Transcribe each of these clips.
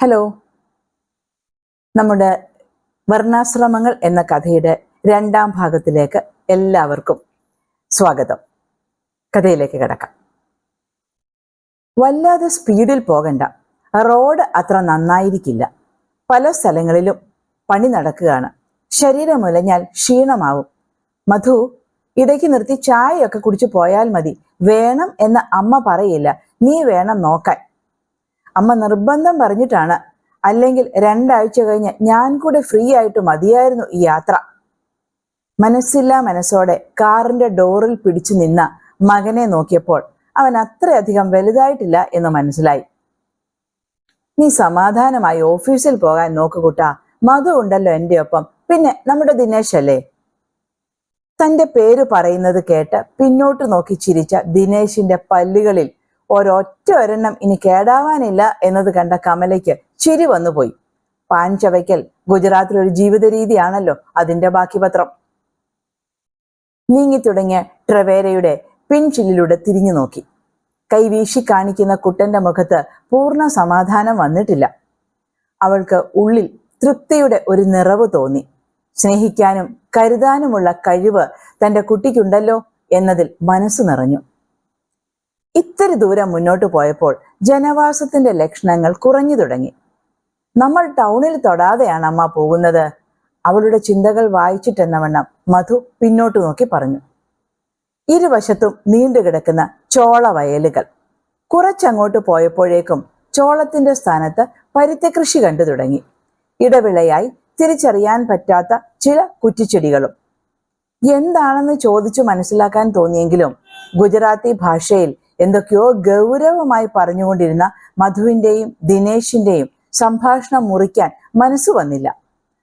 Hello, നമ്മുടെ വർണ്ണാശ്രമങ്ങൾ എന്ന കഥയുടെ 2ാം ഭാഗത്തിലേക്ക് എല്ലാവർക്കും സ്വാഗതം. കഥയിലേക്ക് കിടക്കാം. വല്ലാതെ സ്പീഡിൽ പോകണ്ട. റോഡ് അത്ര നന്നായിരിക്കില്ല. പല സ്ഥലങ്ങളിലും പണി നടക്കുകയാണ്. ശരീരം മുലഞ്ഞാൽ ക്ഷീണമാവും. മധു, ഇടയ്ക്ക് നിർത്തി ചായയൊക്കെ കുടിച്ചു പോയാൽ മതി. വേണം എന്ന് അമ്മ പറയില്ല. നീ വേണം നോക്കാൻ. അമ്മ നിർബന്ധം പറഞ്ഞിട്ടാണ്. അല്ലെങ്കിൽ 2 ആഴ്ച കഴിഞ്ഞ് ഞാൻ കൂടെ ഫ്രീ ആയിട്ട് മതിയായിരുന്നു ഈ യാത്ര. മനസ്സില്ലാ മനസ്സോടെ കാറിന്റെ ഡോറിൽ പിടിച്ചു നിന്ന മകനെ നോക്കിയപ്പോൾ അവൻ അത്രയധികം വലുതായിട്ടില്ല എന്ന് മനസ്സിലായി. നീ സമാധാനമായി ഓഫീസിൽ പോകാൻ നോക്കുകൂട്ടാ. മധു ഉണ്ടല്ലോ എൻ്റെ ഒപ്പം. പിന്നെ നമ്മുടെ ദിനേശ് അല്ലേ? തന്റെ പേര് പറയുന്നത് കേട്ട് പിന്നോട്ട് നോക്കി ചിരിച്ച ദിനേശിന്റെ പല്ലുകളിൽ ഒരൊറ്റ ഇനി കേടാവാനില്ല എന്നത് കണ്ട കമലയ്ക്ക് ചിരി വന്നുപോയി. പാൻ ചവയ്ക്കൽ ഗുജറാത്തിലൊരു ജീവിത രീതിയാണല്ലോ. അതിന്റെ ബാക്കി പത്രം. നീങ്ങിത്തുടങ്ങിയ ട്രവേരയുടെ പിൻചില്ലിലൂടെ തിരിഞ്ഞു നോക്കി. കൈവീശി കാണിക്കുന്ന കുട്ടന്റെ മുഖത്ത് പൂർണ്ണ സമാധാനം വന്നിട്ടില്ല. അവൾക്ക് ഉള്ളിൽ തൃപ്തിയുടെ ഒരു നിറവ് തോന്നി. സ്നേഹിക്കാനും കരുതാനുമുള്ള കഴിവ് തന്റെ കുട്ടിക്കുണ്ടല്ലോ എന്നതിൽ മനസ്സ് നിറഞ്ഞു. ഇത്തിരി ദൂരം മുന്നോട്ട് പോയപ്പോൾ ജനവാസത്തിന്റെ ലക്ഷണങ്ങൾ കുറഞ്ഞു തുടങ്ങി. നമ്മൾ ടൗണിൽ തൊടാതെയാണ് അമ്മ പോകുന്നത്. അവളുടെ ചിന്തകൾ വായിച്ചിട്ടെന്നവണ്ണം മധു പിന്നോട്ട് നോക്കി പറഞ്ഞു. ഇരുവശത്തും നീണ്ടുകിടക്കുന്ന ചോള വയലുകൾ. കുറച്ചങ്ങോട്ട് പോയപ്പോഴേക്കും ചോളത്തിന്റെ സ്ഥാനത്ത് പരുത്തി കൃഷി കണ്ടു തുടങ്ങി. ഇടവിളയായി തിരിച്ചറിയാൻ പറ്റാത്ത ചില കുറ്റിച്ചെടികളും. എന്താണെന്ന് ചോദിച്ചു മനസ്സിലാക്കാൻ തോന്നിയെങ്കിലും ഗുജറാത്തി ഭാഷയിൽ എന്തൊക്കെയോ ഗൗരവമായി പറഞ്ഞുകൊണ്ടിരുന്ന മധുവിന്റെയും ദിനേശിന്റെയും സംഭാഷണം മുറിക്കാൻ മനസ്സ് വന്നില്ല.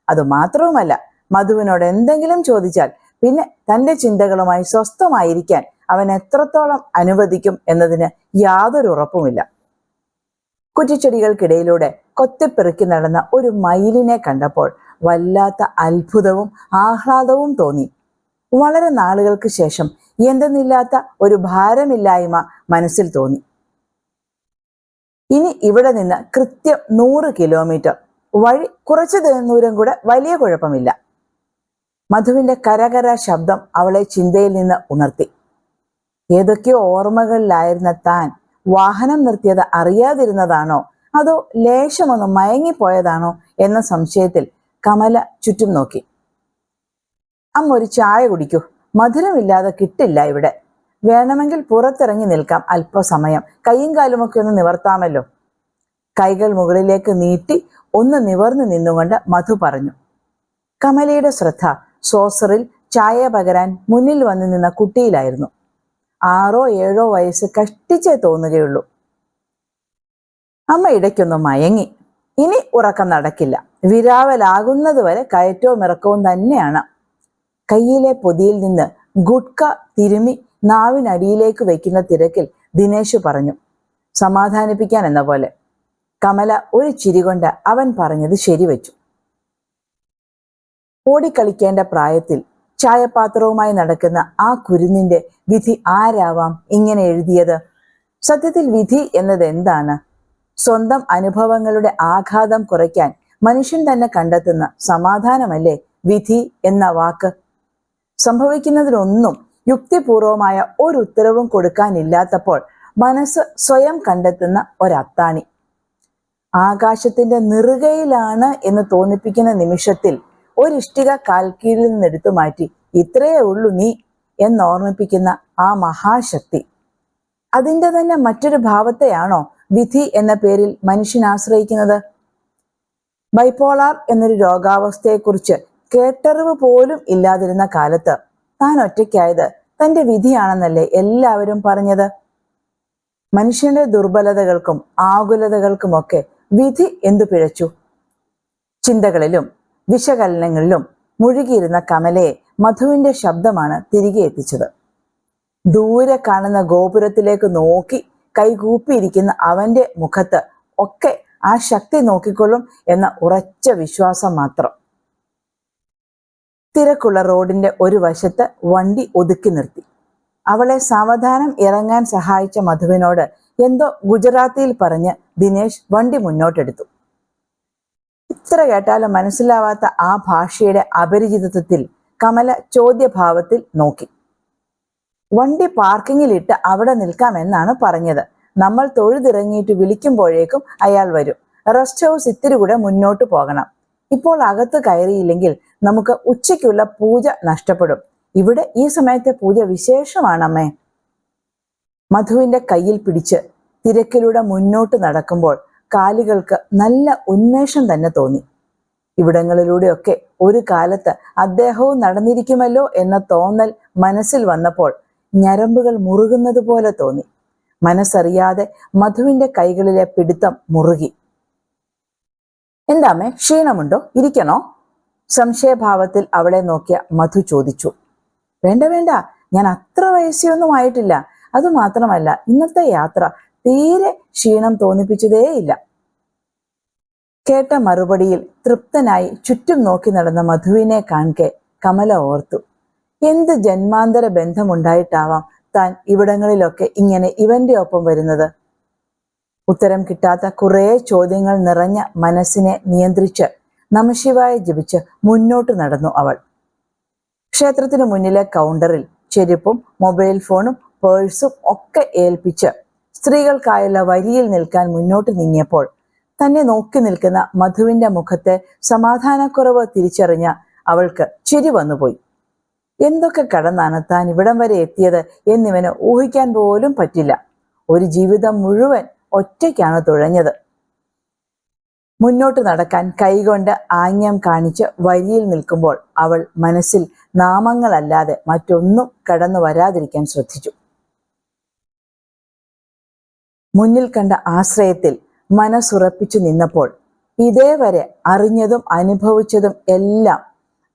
അതുമാത്രവുമല്ല, മധുവിനോട് എന്തെങ്കിലും ചോദിച്ചാൽ പിന്നെ തന്റെ ചിന്തകളുമായി സ്വസ്ഥമായിരിക്കാൻ അവൻ എത്രത്തോളം അനുവദിക്കും എന്നതിന് യാതൊരു ഉറപ്പുമില്ല. കുറ്റിച്ചെടികൾക്കിടയിലൂടെ കൊത്തിപ്പെറുക്കി നടന്ന ഒരു മയിലിനെ കണ്ടപ്പോൾ വല്ലാത്ത അത്ഭുതവും ആഹ്ലാദവും തോന്നി. വളരെ നാളുകൾക്ക് ശേഷം എന്തെന്നില്ലാത്ത ഒരു ഭാരമില്ലായ്മ മനസ്സിൽ തോന്നി. ഇനി ഇവിടെ നിന്ന് കൃത്യം 100 കിലോമീറ്റർ വഴി. കുറച്ചു ദൂരം കൂടെ വലിയ കുഴപ്പമില്ല. മധുവിന്റെ കരകര ശബ്ദം അവളെ ചിന്തയിൽ നിന്ന് ഉണർത്തി. ഏതൊക്കെയോ ഓർമ്മകളിലായിരുന്ന താൻ വാഹനം നിർത്തിയത് അറിയാതിരുന്നതാണോ അതോ ലേശമൊന്ന് മയങ്ങിപ്പോയതാണോ എന്ന സംശയത്തിൽ കമല ചുറ്റും നോക്കി. അമ്മ ഒരു ചായ കുടിക്കൂ. മധുരമില്ലാതെ കിട്ടില്ല ഇവിടെ. വേണമെങ്കിൽ പുറത്തിറങ്ങി നിൽക്കാം അല്പസമയം. കൈയും കാലുമൊക്കെ ഒന്ന് നിവർത്താമല്ലോ. കൈകൾ മുകളിലേക്ക് നീട്ടി ഒന്ന് നിവർന്നു നിന്നുകൊണ്ട് മധു പറഞ്ഞു. കമലയുടെ ശ്രദ്ധ സോസറിൽ ചായ പകരാൻ മുന്നിൽ വന്നു നിന്ന കുട്ടിയിലായിരുന്നു. 6 or 7 വയസ്സ് കഷ്ടിച്ചേ തോന്നുകയുള്ളൂ. അമ്മ ഇടയ്ക്കൊന്ന് മയങ്ങി. ഇനി ഉറക്കം നടക്കില്ല. വിരാവലാകുന്നത് വരെ കയറ്റവും ഇറക്കവും തന്നെയാണ്. കയ്യിലെ പൊതിയിൽ നിന്ന് ഗുഡ്ക തിരുമി നാവിനടിയിലേക്ക് വയ്ക്കുന്ന തിരക്കിൽ ദിനേശ് പറഞ്ഞു, സമാധാനിപ്പിക്കാൻ എന്ന പോലെ. കമല ഒരു ചിരി കൊണ്ട് അവൻ പറഞ്ഞത് ശരിവെച്ചു. ഓടിക്കളിക്കേണ്ട പ്രായത്തിൽ ചായപാത്രവുമായി നടക്കുന്ന ആ കുരുന്നിന്റെ വിധി ആരാവാം ഇങ്ങനെ എഴുതിയത്? സത്യത്തിൽ വിധി എന്നത് എന്താണ്? സ്വന്തം അനുഭവങ്ങളുടെ ആഘാതം കുറയ്ക്കാൻ മനുഷ്യൻ തന്നെ കണ്ടെത്തുന്ന സമാധാനമല്ലേ വിധി എന്ന വാക്ക്? സംഭവിക്കുന്നതിനൊന്നും യുക്തിപൂർവമായ ഒരു ഉത്തരവും കൊടുക്കാനില്ലാത്തപ്പോൾ മനസ്സ് സ്വയം കണ്ടെത്തുന്ന ഒരത്താണി. ആകാശത്തിന്റെ നെറുകയിലാണ് എന്ന് തോന്നിപ്പിക്കുന്ന നിമിഷത്തിൽ ഒരിഷ്ടിക കാൽക്കീഴിൽ നിന്നെടുത്തു മാറ്റി ഇത്രയേ ഉള്ളൂ നീ എന്നോർമ്മിപ്പിക്കുന്ന ആ മഹാശക്തി. അതിൻ്റെ തന്നെ മറ്റൊരു ഭാവത്തെയാണോ വിധി എന്ന പേരിൽ മനുഷ്യൻ ആശ്രയിക്കുന്നത്? ബൈപോളാർ എന്നൊരു രോഗാവസ്ഥയെക്കുറിച്ച് കേട്ടറിവ് പോലും ഇല്ലാതിരുന്ന കാലത്ത് താൻ ഒറ്റയ്ക്കായത് തന്റെ വിധിയാണെന്നല്ലേ എല്ലാവരും പറഞ്ഞത്? മനുഷ്യന്റെ ദുർബലതകൾക്കും ആകുലതകൾക്കുമൊക്കെ വിധി എന്തു പിഴച്ചു? ചിന്തകളിലും വിശകലനങ്ങളിലും മുഴുകിയിരുന്ന കമലയെ മധുവിന്റെ ശബ്ദമാണ് തിരികെ എത്തിച്ചത്. ദൂരെ കാണുന്ന ഗോപുരത്തിലേക്ക് നോക്കി കൈകൂപ്പിയിരിക്കുന്ന അവന്റെ മുഖത്ത് ഒക്കെ ആ ശക്തി നോക്കിക്കൊള്ളും എന്ന ഉറച്ച വിശ്വാസം മാത്രം. തിരക്കുള്ള റോഡിന്റെ ഒരു വശത്ത് വണ്ടി ഒതുക്കി നിർത്തി. അവളെ സാവധാനം ഇറങ്ങാൻ സഹായിച്ച മധുവിനോട് എന്തോ ഗുജറാത്തിയിൽ പറഞ്ഞ് ദിനേശ് വണ്ടി മുന്നോട്ടെടുത്തു. എത്ര കേട്ടാലും മനസ്സിലാവാത്ത ആ ഭാഷയുടെ അപരിചിതത്വത്തിൽ കമല ചോദ്യഭാവത്തിൽ നോക്കി. വണ്ടി പാർക്കിങ്ങിലിട്ട് അവിടെ നിൽക്കാമെന്നാണ് പറഞ്ഞത്. നമ്മൾ തൊഴുതിറങ്ങിയിട്ട് വിളിക്കുമ്പോഴേക്കും അയാൾ വരും. റെസ്റ്റ് ഹൗസ് ഇത്തിരി കൂടെ മുന്നോട്ട് പോകണം. ഇപ്പോൾ അകത്ത് കയറിയില്ലെങ്കിൽ നമുക്ക് ഉച്ചയ്ക്കുള്ള പൂജ നഷ്ടപ്പെടും. ഇവിടെ ഈ സമയത്തെ പൂജ വിശേഷമാണമ്മേ. മധുവിന്റെ കയ്യിൽ പിടിച്ച് തിരക്കിലൂടെ മുന്നോട്ട് നടക്കുമ്പോൾ കാലുകൾക്ക് നല്ല ഉന്മേഷം തന്നെ തോന്നി. ഇവിടങ്ങളിലൂടെയൊക്കെ ഒരു കാലത്ത് അദ്ദേഹവും നടന്നിരിക്കുമല്ലോ എന്ന തോന്നൽ മനസ്സിൽ വന്നപ്പോൾ ഞരമ്പുകൾ മുറുകുന്നത് പോലെ തോന്നി. മനസ്സറിയാതെ മധുവിന്റെ കൈകളിലെ പിടുത്തം മുറുകി. എന്താമേ, ക്ഷീണമുണ്ടോ? ഇരിക്കണോ? സംശയഭാവത്തിൽ അവളെ നോക്കിയ മധു ചോദിച്ചു. വേണ്ട വേണ്ട, ഞാൻ അത്ര വയസ്സൊന്നും ആയിട്ടില്ല. അതുമാത്രമല്ല, ഇന്നത്തെ യാത്ര തീരെ ക്ഷീണം തോന്നിപ്പിച്ചതേയില്ല. കേട്ട മറുപടിയിൽ തൃപ്തനായി ചുറ്റും നോക്കി നടന്ന മധുവിനെ കാൺകെ കമല ഓർത്തു. എന്ത് ജന്മാന്തര ബന്ധമുണ്ടായിട്ടാവാം താൻ ഇവിടങ്ങളിലൊക്കെ ഇങ്ങനെ ഇവന്റെ ഒപ്പം വരുന്നത്? ഉത്തരം കിട്ടാത്ത കുറേ ചോദ്യങ്ങൾ നിറഞ്ഞ മനസ്സിനെ നിയന്ത്രിച്ച് നമഃശിവായ ജപിച്ച് മുന്നോട്ട് നടന്നു അവൾ. ക്ഷേത്രത്തിനു മുന്നിലെ കൗണ്ടറിൽ ചെരുപ്പും മൊബൈൽ ഫോണും പേഴ്സും ഒക്കെ ഏൽപ്പിച്ച് സ്ത്രീകൾക്കായുള്ള വരിയിൽ നിൽക്കാൻ മുന്നോട്ട് നീങ്ങിയപ്പോൾ തന്നെ നോക്കി നിൽക്കുന്ന മധുവിന്റെ മുഖത്തെ സമാധാനക്കുറവ് തിരിച്ചറിഞ്ഞ അവൾക്ക് ചിരി വന്നുപോയി. എന്തൊക്കെ കടന്നാണ് താൻ ഇവിടം വരെ എത്തിയത് എന്നിവന് ഊഹിക്കാൻ പോലും പറ്റില്ല. ഒരു ജീവിതം മുഴുവൻ ഒറ്റയ്ക്കാണ് തുഴഞ്ഞത്. മുന്നോട്ട് നടക്കാൻ കൈകൊണ്ട് ആംഗ്യം കാണിച്ച് വരിയിൽ നിൽക്കുമ്പോൾ അവൾ മനസ്സിൽ നാമങ്ങളല്ലാതെ മറ്റൊന്നും കടന്നു വരാതിരിക്കാൻ ശ്രദ്ധിച്ചു. മുന്നിൽ കണ്ട ആശ്രയത്തിൽ മനസ്സുറപ്പിച്ചു നിന്നപ്പോൾ ഇതേവരെ അറിഞ്ഞതും അനുഭവിച്ചതും എല്ലാം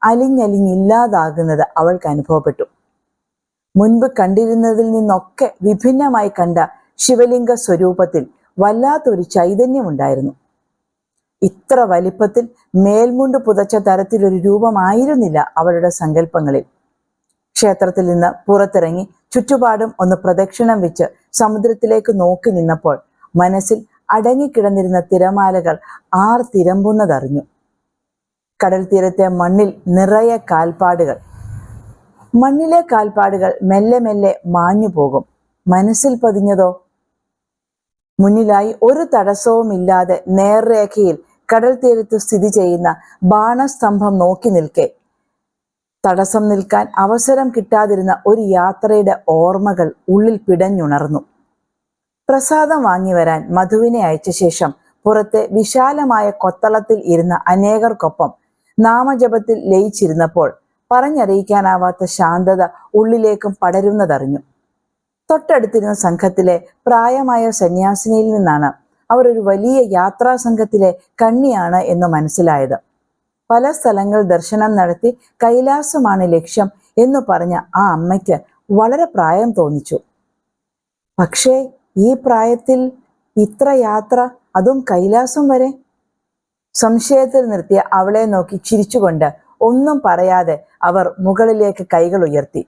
അലിഞ്ഞലിഞ്ഞില്ലാതാകുന്നത് അവൾക്ക് അനുഭവപ്പെട്ടു. മുൻപ് കണ്ടിരുന്നതിൽ നിന്നൊക്കെ വിഭിന്നമായി കണ്ട ശിവലിംഗ സ്വരൂപത്തിൽ വല്ലാത്തൊരു ചൈതന്യമുണ്ടായിരുന്നു. ഇത്ര വലിപ്പത്തിൽ മേൽമുണ്ട് പുതച്ച തരത്തിലൊരു രൂപമായിരുന്നില്ല അവളുടെ സങ്കല്പങ്ങളിൽ. ക്ഷേത്രത്തിൽ നിന്ന് പുറത്തിറങ്ങി ചുറ്റുപാടും ഒന്ന് പ്രദക്ഷിണം വെച്ച് സമുദ്രത്തിലേക്ക് നോക്കി നിന്നപ്പോൾ മനസ്സിൽ അടങ്ങിക്കിടന്നിരുന്ന തിരമാലകൾ തിരമ്പുന്നതറിഞ്ഞു. കടൽ തീരത്തെ മണ്ണിൽ നിറയെ കാൽപ്പാടുകൾ. മണ്ണിലെ കാൽപ്പാടുകൾ മെല്ലെ മെല്ലെ മാഞ്ഞു പോകും. മനസ്സിൽ പതിഞ്ഞതോ? മുന്നിലായി ഒരു തടസ്സവുമില്ലാതെ നേർരേഖയിൽ കടൽ തീരത്ത് സ്ഥിതി ചെയ്യുന്ന ബാണസ്തംഭം നോക്കി നിൽക്കെ തടസ്സം നിൽക്കാൻ അവസരം കിട്ടാതിരുന്ന ഒരു യാത്രയുടെ ഓർമ്മകൾ ഉള്ളിൽ പിടഞ്ഞുണർന്നു. പ്രസാദം വാങ്ങി വരാൻ മധുവിനെ അയച്ച ശേഷം പുറത്തെ വിശാലമായ കൊത്തളത്തിൽ ഇരുന്ന അനേകർക്കൊപ്പം നാമജപത്തിൽ ലയിച്ചിരുന്നപ്പോൾ പറഞ്ഞറിയിക്കാനാവാത്ത ശാന്തത ഉള്ളിലേക്കും പടരുന്നതറിഞ്ഞു. തൊട്ടടുത്തിരുന്ന സംഘത്തിലെ പ്രായമായ സന്യാസിനിയിൽ നിന്നാണ് അവർ ഒരു വലിയ യാത്രാ സംഘത്തിലെ കണ്ണിയാണ് എന്ന് മനസ്സിലായത്. പല സ്ഥലങ്ങൾ ദർശനം നടത്തി കൈലാസമാണ് ലക്ഷ്യം എന്ന് പറഞ്ഞ ആ അമ്മയ്ക്ക് വളരെ പ്രായം തോന്നിച്ചു. പക്ഷേ ഈ പ്രായത്തിൽ ഇത്ര യാത്ര, അതും കൈലാസം വരെ? സംശയത്തിൽ നിർത്തിയ അവളെ നോക്കി ചിരിച്ചുകൊണ്ട് ഒന്നും പറയാതെ അവർ മുകളിലേക്ക് കൈകൾ ഉയർത്തി.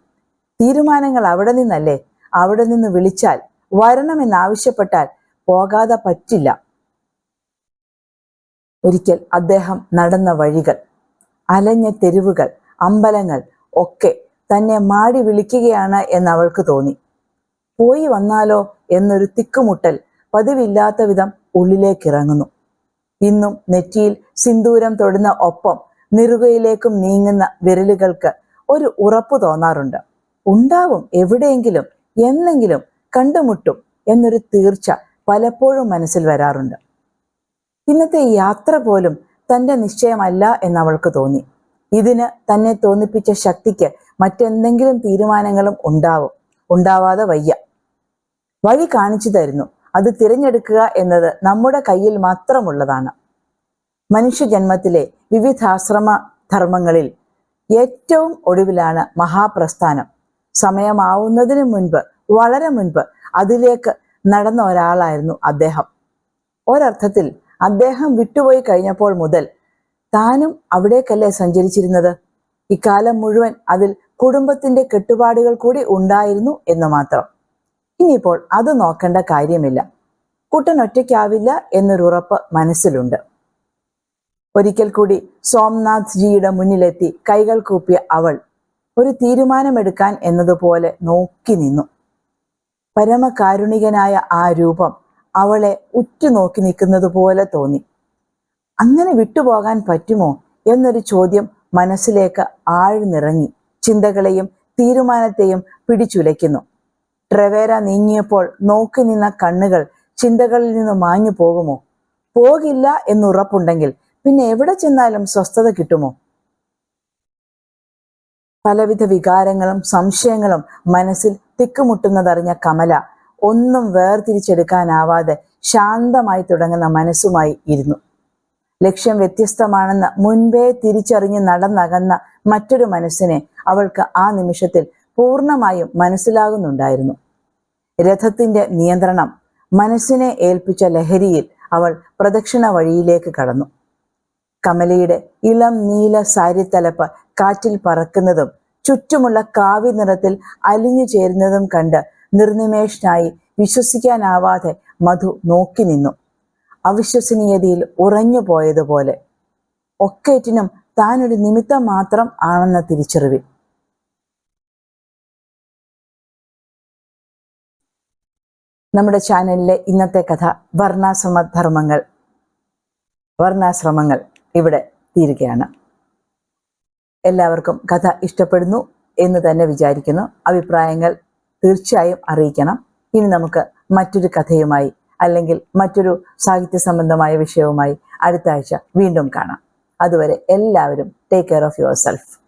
തീരുമാനങ്ങൾ അവിടെ നിന്നല്ലേ? അവിടെ നിന്ന് വിളിച്ചാൽ, വരണമെന്നാവശ്യപ്പെട്ടാൽ പോകാതെ പറ്റില്ല. ഒരിക്കൽ അദ്ദേഹം നടന്ന വഴികൾ, അലഞ്ഞ തെരുവുകൾ, അമ്പലങ്ങൾ ഒക്കെ തന്നെ മാടി വിളിക്കുകയാണ് എന്ന് അവൾക്ക് തോന്നി. പോയി വന്നാലോ എന്നൊരു തിക്കുമുട്ടൽ പതിവില്ലാത്ത വിധം ഉള്ളിലേക്കിറങ്ങുന്നു. ഇന്നും നെറ്റിയിൽ സിന്ദൂരം തൊടുന്ന ഒപ്പം നിറുകയിലേക്കും നീങ്ങുന്ന വിരലുകൾക്ക് ഒരു ഉറപ്പ് തോന്നാറുണ്ട്. ഉണ്ടാവും, എവിടെയെങ്കിലും എന്നെങ്കിലും കണ്ടുമുട്ടും എന്നൊരു തീർച്ച പലപ്പോഴും മനസ്സിൽ വരാറുണ്ട്. ഇന്നത്തെ യാത്ര പോലും തൻ്റെ നിശ്ചയമല്ല എന്നവൾക്ക് തോന്നി. ഇതിന് തന്നെ തോന്നിപ്പിച്ച ശക്തിക്ക് മറ്റെന്തെങ്കിലും തീരുമാനങ്ങളും ഉണ്ടാവാതെ വയ്യ. വഴി കാണിച്ചു തരുന്നു. അത് തിരഞ്ഞെടുക്കുക എന്നത് നമ്മുടെ കയ്യിൽ മാത്രമുള്ളതാണ്. മനുഷ്യജന്മത്തിലെ വിവിധാശ്രമ ധർമ്മങ്ങളിൽ ഏറ്റവും ഒടുവിലാണ് മഹാപ്രസ്ഥാനം. സമയമാവുന്നതിന് മുൻപ്, വളരെ മുൻപ് അതിലേക്ക് നടന്ന ഒരാളായിരുന്നു അദ്ദേഹം. ഒരർത്ഥത്തിൽ അദ്ദേഹം വിട്ടുപോയി കഴിഞ്ഞപ്പോൾ മുതൽ താനും അവിടേക്കല്ലേ സഞ്ചരിച്ചിരുന്നത്? ഇക്കാലം മുഴുവൻ അതിൽ കുടുംബത്തിന്റെ കെട്ടുപാടുകൾ കൂടി ഉണ്ടായിരുന്നു എന്ന് മാത്രം. ഇനിയിപ്പോൾ അത് നോക്കേണ്ട കാര്യമില്ല. കുട്ടൻ ഒറ്റയ്ക്കാവില്ല എന്നൊരു ഉറപ്പ് മനസ്സിലുണ്ട്. ഒരിക്കൽ കൂടി സോംനാഥ് ജിയുടെ മുന്നിലെത്തി കൈകൾ കൂപ്പിയ അവൾ ഒരു തീരുമാനമെടുക്കാൻ എന്നതുപോലെ നോക്കി നിന്നു. പരമകാരുണികനായ ആ രൂപം അവളെ ഉറ്റുനോക്കി നിൽക്കുന്നത് പോലെ തോന്നി. അങ്ങനെ വിട്ടുപോകാൻ പറ്റുമോ എന്നൊരു ചോദ്യം മനസ്സിലേക്ക് ആഴ്ന്നിറങ്ങി ചിന്തകളെയും തീരുമാനത്തെയും പിടിച്ചുലയ്ക്കുന്നു. ട്രെവേര നീങ്ങിയപ്പോൾ നോക്കി നിന്ന കണ്ണുകൾ ചിന്തകളിൽ നിന്ന് മാഞ്ഞു പോകുമോ? പോകില്ല എന്നുറപ്പുണ്ടെങ്കിൽ പിന്നെ എവിടെ ചെന്നാലും സ്വസ്ഥത കിട്ടുമോ? പലവിധ വികാരങ്ങളും സംശയങ്ങളും മനസ്സിൽ തിക്കുമുട്ടുന്നതറിഞ്ഞ കമല ഒന്നും വേർതിരിച്ചെടുക്കാനാവാതെ ശാന്തമായി തുടങ്ങുന്ന മനസ്സുമായി ഇരുന്നു. ലക്ഷ്യം വ്യത്യസ്തമാണെന്ന് മുൻപേ തിരിച്ചറിഞ്ഞ് നടന്നകന്ന മറ്റൊരു മനസ്സിനെ അവൾക്ക് ആ നിമിഷത്തിൽ പൂർണ്ണമായും മനസ്സിലാകുന്നുണ്ടായിരുന്നു. രഥത്തിന്റെ നിയന്ത്രണം മനസ്സിനെ ഏൽപ്പിച്ച ലഹരിയിൽ അവൾ പ്രദക്ഷിണ വഴിയിലേക്ക് കടന്നു. കമലയുടെ ഇളം നീല സാരിത്തലപ്പ് കാറ്റിൽ പറക്കുന്നതും ചുറ്റുമുള്ള കാവ്യ നിറത്തിൽ അലിഞ്ഞു ചേരുന്നതും കണ്ട് നിർനിമേഷനായി വിശ്വസിക്കാനാവാതെ മധു നോക്കി നിന്നു. അവിശ്വസനീയതയിൽ ഉറഞ്ഞു പോയതുപോലെ. ഒക്കേറ്റിനും താനൊരു നിമിത്തം മാത്രം ആണെന്ന തിരിച്ചറിവിൽ. നമ്മുടെ ചാനലിലെ ഇന്നത്തെ കഥ വർണ്ണാശ്രമങ്ങൾ ഇവിടെ തീരുകയാണ്. എല്ലാവർക്കും കഥ ഇഷ്ടപ്പെടുന്നു എന്ന് തന്നെ വിചാരിക്കുന്നു. അഭിപ്രായങ്ങൾ തീർച്ചയായും അറിയിക്കണം. ഇനി നമുക്ക് മറ്റൊരു കഥയുമായി അല്ലെങ്കിൽ മറ്റൊരു സാഹിത്യ സംബന്ധമായ വിഷയവുമായി അടുത്ത ആഴ്ച വീണ്ടും കാണാം. അതുവരെ എല്ലാവരും take care of your self.